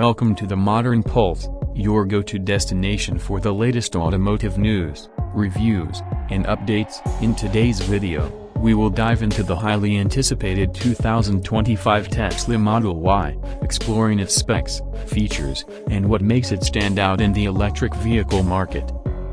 Welcome to the Modern Pulse, your go-to destination for the latest automotive news, reviews, and updates. In today's video, we will dive into the highly anticipated 2025 Tesla Model Y, exploring its specs, features, and what makes it stand out in the electric vehicle market.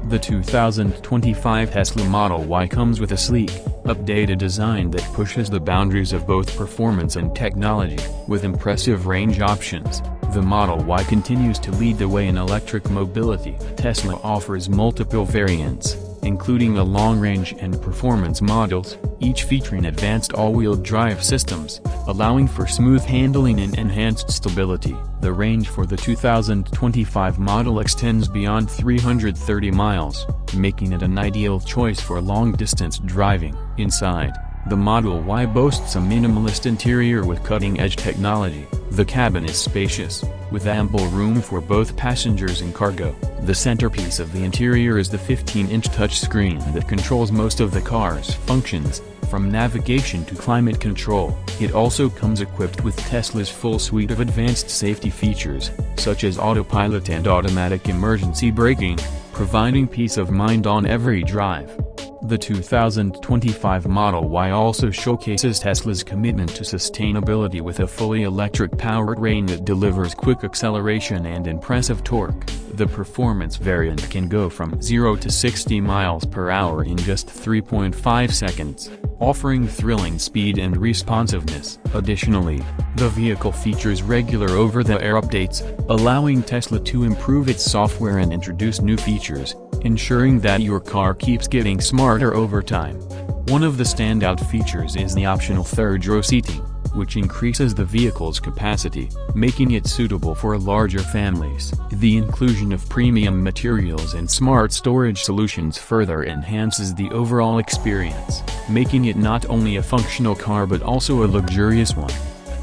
The 2025 Tesla Model Y comes with a sleek, updated design that pushes the boundaries of both performance and technology. With impressive range options, the Model Y continues to lead the way in electric mobility. Tesla offers multiple variants, including the long-range and performance models, each featuring advanced all-wheel drive systems, allowing for smooth handling and enhanced stability. The range for the 2025 model extends beyond 330 miles, making it an ideal choice for long-distance driving. Inside, the Model Y boasts a minimalist interior with cutting-edge technology. The cabin is spacious, with ample room for both passengers and cargo. The centerpiece of the interior is the 15-inch touchscreen that controls most of the car's functions, from navigation to climate control. It also comes equipped with Tesla's full suite of advanced safety features, such as autopilot and automatic emergency braking, providing peace of mind on every drive. The 2025 Model Y also showcases Tesla's commitment to sustainability with a fully electric powertrain that delivers quick acceleration and impressive torque. The performance variant can go from 0 to 60 miles per hour in just 3.5 seconds, offering thrilling speed and responsiveness. Additionally, the vehicle features regular over-the-air updates, allowing Tesla to improve its software and introduce new features, ensuring that your car keeps getting smarter over time. One of the standout features is the optional third-row seating, which increases the vehicle's capacity, making it suitable for larger families. The inclusion of premium materials and smart storage solutions further enhances the overall experience, making it not only a functional car but also a luxurious one.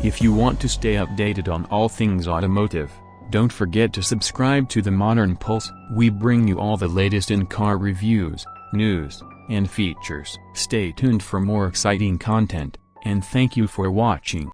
If you want to stay updated on all things automotive, don't forget to subscribe to the Modern Pulse. We bring you all the latest in car reviews, news, and features. Stay tuned for more exciting content, and thank you for watching.